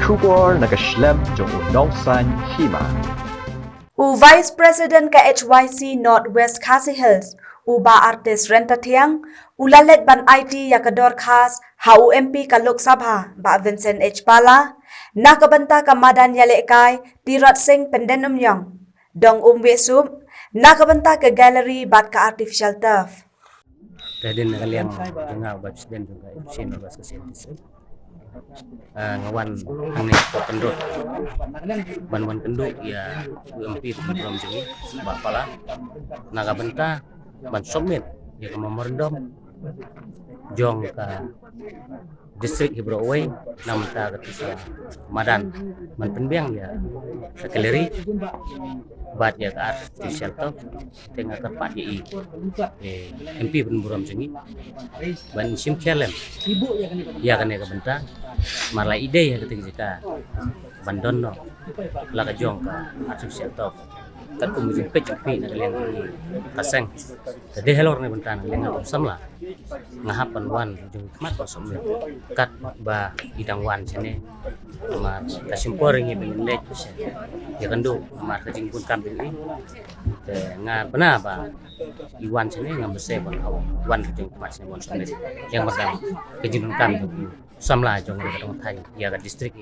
Kubor nakaslem jong Nongsan Hima. Vice President ka HYC Northwest Khasi Hills, Ba artist renta thiang, lalet ban IT yakador khas, MP ka Lok Sabha, ba Vincent H. Pala, nakabanta ka Madan Yalekai, Tirat Singh Pendenum Yang, Dong Wesum, nakabanta ka gallery bat ka artificial turf. Tadi nakaliang nga ba presiden juga sino ba sa siyentist ngawan ang nito pendro banwan kenduk ya UMP program sini bapala nakabenta ban somit ya kemamordom jong ka distrik Hibrowe namta ka Madan man penbiang ya sekeleri bat ya ka artificial to tengah tepat di MP penburam sengi ban sim kelem ya kan ya kabenta marla ide ya ketika jika bandon no la ka jong ka artificial to kat ko mujin pecapi na kalian kaseng jadi helor ne bentan kalian ngap samla ngahapan wan jong mat kosong kat ba idang wan sini mar kasimpor ngi benlek ya kandu mar kajing pun kambing ni nga bena ba iwan sini ngam bese bon wan kajing mat sini bon sini yang pertama kajing kambing samla jong ka dong thai ya ka distrik